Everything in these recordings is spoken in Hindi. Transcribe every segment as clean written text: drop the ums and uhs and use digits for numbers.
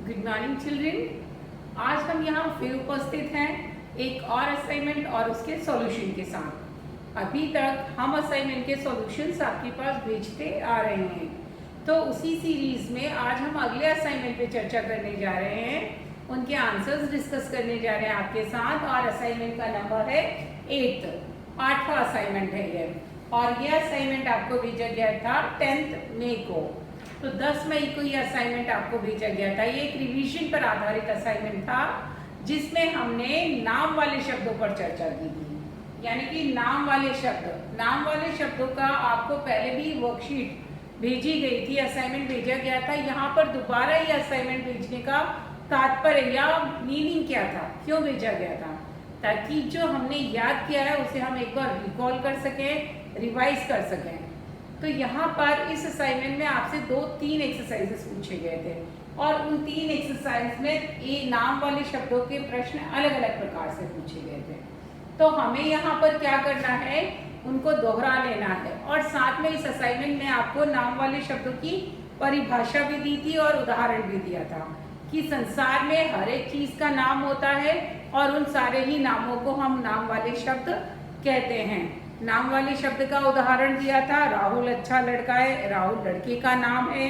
Good morning children. आज हम यहाँ फिर उपस्थित हैं एक और असाइनमेंट और उसके सॉल्यूशन के साथ। अभी तक हम असाइनमेंट के सॉल्यूशंस आपके पास भेजते आ रहे हैं, तो उसी सीरीज में आज हम अगले असाइनमेंट पे चर्चा करने जा रहे हैं, उनके आंसर्स डिस्कस करने जा रहे हैं आपके साथ। और असाइनमेंट का नंबर है 8वां असाइनमेंट है ये। और ये असाइनमेंट आपको भेजा गया था 10 मई को। तो 10 मई को ये असाइनमेंट आपको भेजा गया था। ये एक रिवीजन पर आधारित असाइनमेंट था जिसमें हमने नाम वाले शब्दों पर चर्चा की थी। यानी कि नाम वाले शब्दों का आपको पहले भी वर्कशीट भेजी गई थी, असाइनमेंट भेजा गया था। यहाँ पर दोबारा ये असाइनमेंट भेजने का तात्पर्य या मीनिंग क्या था, क्यों भेजा गया था, ताकि जो हमने याद किया है उसे हम एक बार रिकॉल कर सकें, रिवाइज कर सकें। तो यहाँ पर इस असाइनमेंट में आपसे 2-3 एक्सरसाइजेस पूछे गए थे और उन 3 एक्सरसाइज में ये नाम वाले शब्दों के प्रश्न अलग अलग प्रकार से पूछे गए थे। तो हमें यहाँ पर क्या करना है, उनको दोहरा लेना है। और साथ में इस असाइनमेंट में आपको नाम वाले शब्दों की परिभाषा भी दी थी और उदाहरण भी दिया था कि संसार में हर एक चीज का नाम होता है और उन सारे ही नामों को हम नाम वाले शब्द कहते हैं। नाम वाले शब्द का उदाहरण दिया था, राहुल अच्छा लड़का है, राहुल लड़के का नाम है।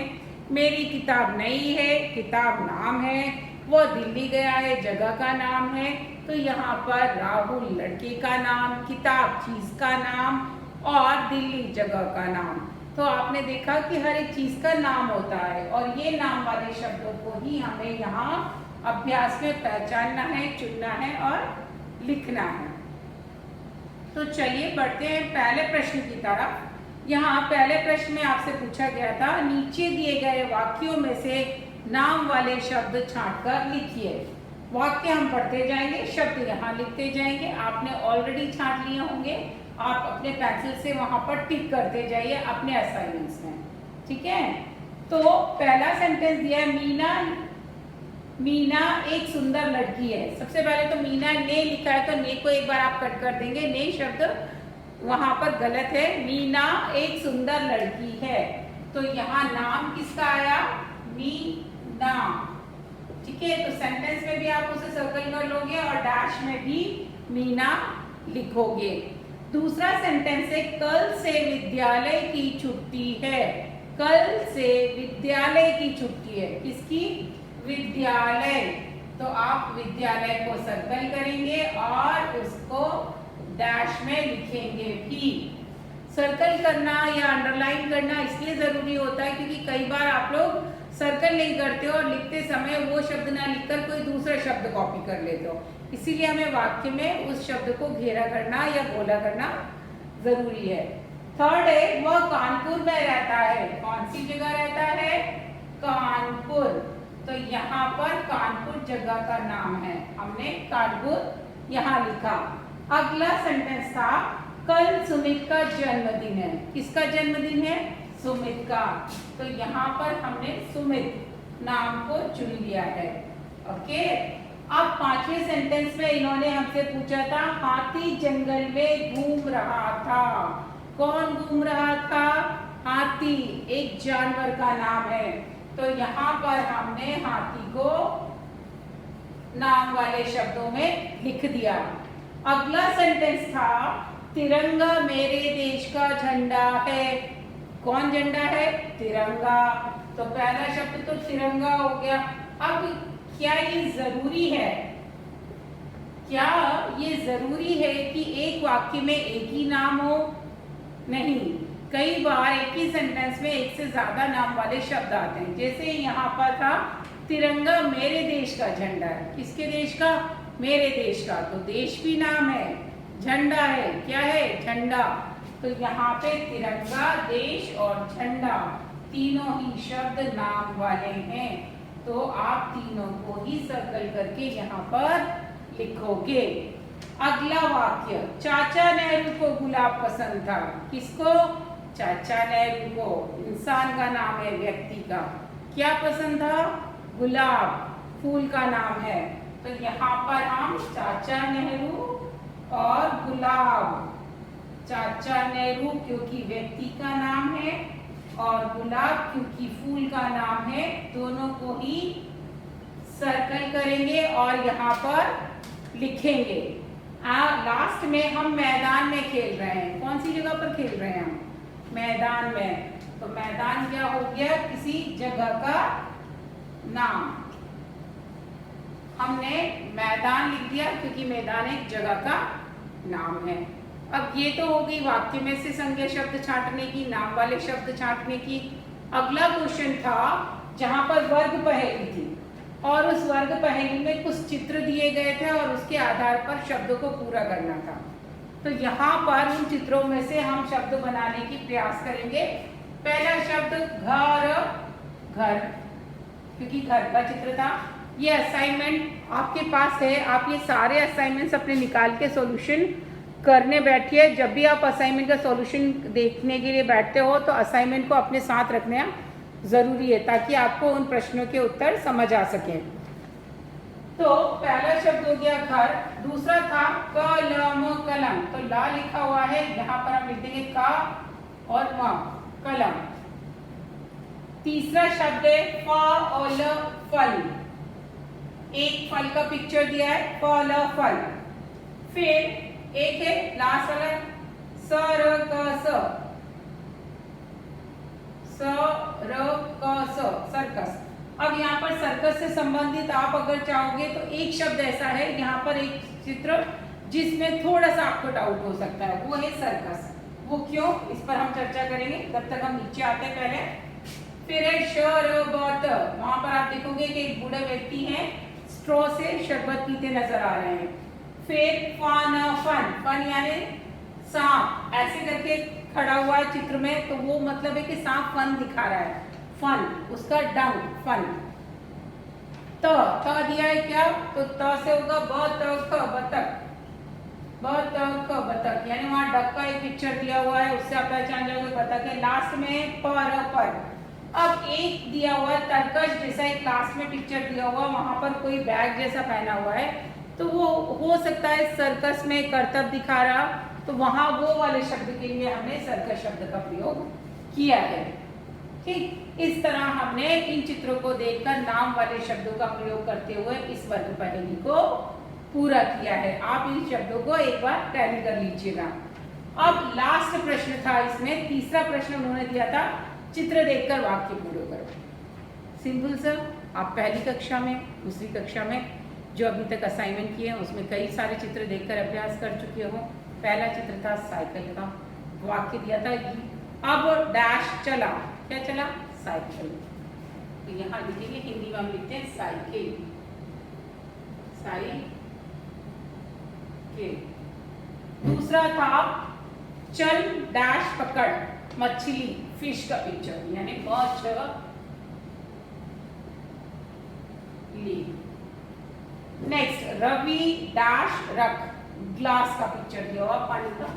मेरी किताब नई है, किताब नाम है। वो दिल्ली गया है, जगह का नाम है। तो यहाँ पर राहुल लड़के का नाम, किताब चीज का नाम और दिल्ली जगह का नाम। तो आपने देखा कि हर एक चीज का नाम होता है और ये नाम वाले शब्दों को ही हमें यहाँ अभ्यास में पहचानना है, चुनना है और लिखना है। तो चलिए बढ़ते हैं पहले प्रश्न की तरफ। यहाँ पहले प्रश्न में आपसे पूछा गया था, नीचे दिए गए वाक्यों में से नाम वाले शब्द छांटकर लिखिए। वाक्य हम पढ़ते जाएंगे, शब्द यहाँ लिखते जाएंगे। आपने ऑलरेडी छांट लिए होंगे, आप अपने पेंसिल से वहां पर टिक करते जाइए अपने असाइनमेंट्स में, ठीक है। तो पहला सेंटेंस दिया है, मीना एक सुंदर लड़की है। सबसे पहले तो मीना ने लिखा है, तो ने को एक बार आप कट कर देंगे, ने शब्द वहां पर गलत है। मीना एक सुंदर लड़की है, तो यहाँ नाम किसका आया, मीना, ठीक है। तो सेंटेंस में भी आप उसे सर्कल कर लोगे और डैश में भी मीना लिखोगे। दूसरा सेंटेंस है, कल से विद्यालय की छुट्टी है। कल से विद्यालय की छुट्टी है, किसकी, विद्यालय। तो आप विद्यालय को सर्कल करेंगे और उसको डैश में लिखेंगे भी। सर्कल करना या अंडरलाइन करना इसलिए जरूरी होता है क्योंकि कई बार आप लोग सर्कल नहीं करते हो और लिखते समय वो शब्द ना लिखकर कोई दूसरा शब्द कॉपी कर लेते हो। इसीलिए हमें वाक्य में उस शब्द को घेरा करना या गोला करना जरूरी है। थर्ड है, वह कानपुर में रहता है। कौन सी जगह रहता है, कानपुर। तो यहाँ पर कानपुर जगह का नाम है, हमने कानपुर यहाँ लिखा। अगला सेंटेंस था, कल सुमित का जन्मदिन है। किसका जन्मदिन है, सुमित का। तो यहाँ पर हमने सुमित नाम को चुन लिया है, ओके। अब पांचवें सेंटेंस में इन्होंने हमसे पूछा था, हाथी जंगल में घूम रहा था। कौन घूम रहा था, हाथी एक जानवर का नाम है। तो यहाँ पर हमने हाथी को नाम वाले शब्दों में लिख दिया। अगला सेंटेंस था, तिरंगा मेरे देश का झंडा है। कौन झंडा है, तिरंगा। तो पहला शब्द तो तिरंगा हो गया। अब क्या ये जरूरी है, क्या ये जरूरी है कि एक वाक्य में एक ही नाम हो, नहीं। कई बार एक ही सेंटेंस में एक से ज्यादा नाम वाले शब्द आते हैं। जैसे यहाँ पर था, तिरंगा मेरे देश का झंडा है। किसके देश का, मेरे देश का। तो देश भी नाम है, झंडा है, क्या है, झंडा। तो यहाँ पे तिरंगा, देश और झंडा तीनों ही शब्द नाम वाले हैं। तो आप तीनों को ही सर्कल करके यहाँ पर लिखोगे। अगला वाक्य, चाचा नेहरू को गुलाब पसंद था। किसको, चाचा नेहरू को। इंसान का नाम है, व्यक्ति का। क्या पसंद था, गुलाब, फूल का नाम है। तो यहाँ पर हम चाचा नेहरू और गुलाब, चाचा नेहरू क्योंकि व्यक्ति का नाम है और गुलाब क्योंकि फूल का नाम है, दोनों को ही सर्कल करेंगे और यहाँ पर लिखेंगे। लास्ट में हम मैदान में खेल रहे हैं। कौन सी जगह पर खेल रहे हैं हम? मैदान में। तो मैदान क्या हो गया? किसी जगह का नाम। हमने मैदान लिख दिया क्योंकि मैदान एक जगह का नाम है। अब ये तो हो गई वाक्य में से संज्ञा शब्द छांटने की, नाम वाले शब्द छांटने की। अगला क्वेश्चन था जहां पर वर्ग पहेली थी और उस वर्ग पहेली में कुछ चित्र दिए गए थे और उसके आधार पर शब्दों को पूरा करना था। तो यहाँ पर उन चित्रों में से हम शब्द बनाने की प्रयास करेंगे। पहला शब्द घर, घर, क्योंकि घर का चित्र था। ये असाइनमेंट आपके पास है, आप ये सारे असाइनमेंट्स अपने निकाल के सॉल्यूशन करने बैठिए। जब भी आप असाइनमेंट का सॉल्यूशन देखने के लिए बैठते हो तो असाइनमेंट को अपने साथ रखना जरूरी है ताकि आपको उन प्रश्नों के उत्तर समझ आ सके। तो पहला शब्द हो गया घर। दूसरा था कलम, कलम। तो ला लिखा हुआ है, यहाँ पर हम लिख देंगे का और म, कलम। तीसरा शब्द है फल, फल। एक फल का पिक्चर दिया है, फल, फल। फिर एक है लास्ट वाला सर्कस, सर्कस। अब यहाँ पर सर्कस से संबंधित आप अगर चाहोगे तो एक शब्द ऐसा है यहाँ पर, एक चित्र जिसमें थोड़ा सा आपको डाउट हो सकता है, वो है सर्कस। वो क्यों, इस पर हम चर्चा करेंगे। तब तक हम नीचे आते हैं पहले। फिर है शरबत। वहां पर आप देखोगे कि एक बूढ़े व्यक्ति हैं, स्ट्रॉ से शरबत पीते नजर आ रहे हैं। फिर फन, फन, फन यानी सांप ऐसे करके खड़ा हुआ है चित्र में, तो वो मतलब है कि सांप फन दिखा रहा है। फन, उसका डंग, फन। त दिया है क्या? तो त से होगा बतख, बतख, बतख, बतख, यानी वहां डक का एक पिक्चर दिया हुआ है, उससे आप पहचान जाओगे बतख है। लास्ट में पर। अब एक दिया हुआ है तरकश जैसा, एक लास्ट में पिक्चर दिया हुआ, वहां पर कोई बैग जैसा पहना हुआ है, तो वो हो सकता है सर्कस में करतब दिखा रहा, तो वहां वो वाले शब्द के लिए हमने सर्कस शब्द का प्रयोग किया है। ठीक, इस तरह हमने इन चित्रों को देखकर नाम वाले शब्दों का प्रयोग करते हुए इस वर्ग पहेली को पूरा किया है। आप इन शब्दों को एक बार टैली कर लीजिएगा। अब लास्ट प्रश्न था इसमें, तीसरा प्रश्न उन्होंने दिया था चित्र देखकर वाक्य पूरे करो। सिंपल सर, आप पहली कक्षा में, दूसरी कक्षा में जो अभी तक असाइनमेंट किए हैं उसमें कई सारे चित्र देखकर अभ्यास कर चुके हो। पहला चित्र था साइकिल का, वाक्य दिया था अब डैश चला, क्या चला? साइकिल। तो यहाँ लिखेंगे, हिंदी में हम लिखते हैं साइकिल, साइकिल। दूसरा था चल डैश पकड़, मछली, फिश का पिक्चर, यानी मछली। नेक्स्ट रवि डैश रख, ग्लास का पिक्चर दिया हुआ पानी का,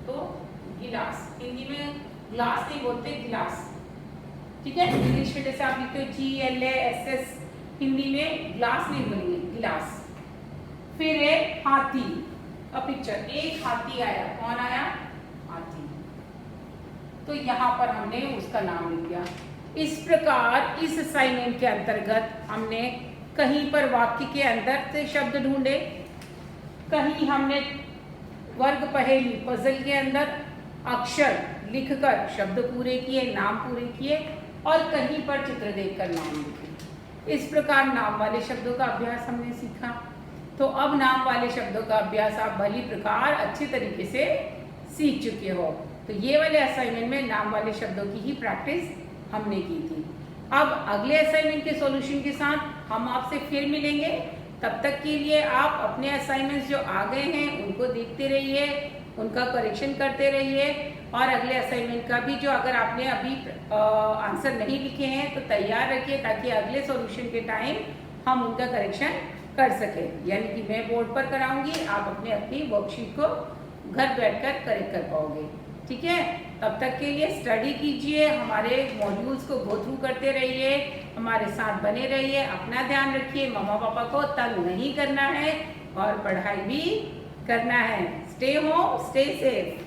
तो गिलास। हिंदी में ग्लास नहीं बोलते, गिलास। ठीक है, इंग्लिश में जैसे आप लिखते हो GLASS, हिंदी में ग्लास नहीं बोलेंगे, गिलास। फिर है हाथी का पिक्चर, एक हाथी आया, कौन आया? हाथी। तो यहाँ पर हमने उसका नाम लिख दिया। इस प्रकार इस असाइनमेंट के अंतर्गत हमने कहीं पर वाक्य के अंदर से शब्द ढूंढे, कहीं हमने वर्ग पहेली पजल के अंदर अक्षर लिखकर शब्द पूरे किए, नाम पूरे किए, और कहीं पर चित्र देखकर नाम लिखे। इस प्रकार नाम वाले शब्दों का अभ्यास हमने सीखा। तो अब नाम वाले शब्दों का अभ्यास आप भली प्रकार अच्छी तरीके से सीख चुके हो। तो ये वाले असाइनमेंट में नाम वाले शब्दों की ही प्रैक्टिस हमने की थी। अब अगले असाइनमेंट के सॉल्यूशन के साथ हम आपसे फिर मिलेंगे। तब तक के लिए आप अपने असाइनमेंट्स जो आ गए हैं उनको देखते रहिए, उनका करेक्शन करते रहिए, और अगले असाइनमेंट का भी जो अगर आपने अभी आंसर नहीं लिखे हैं तो तैयार रखिए, ताकि अगले सॉल्यूशन के टाइम हम उनका करेक्शन कर सकें। यानी कि मैं बोर्ड पर कराऊंगी, आप अपने अपनी वर्कशीट को घर बैठकर करेक्ट कर पाओगे। ठीक है, तब तक के लिए स्टडी कीजिए, हमारे मॉड्यूल्स को गो थ्रू करते रहिए, हमारे साथ बने रहिए, अपना ध्यान रखिए, मम्मा पापा को तंग नहीं करना है और पढ़ाई भी करना है। Stay home, stay safe.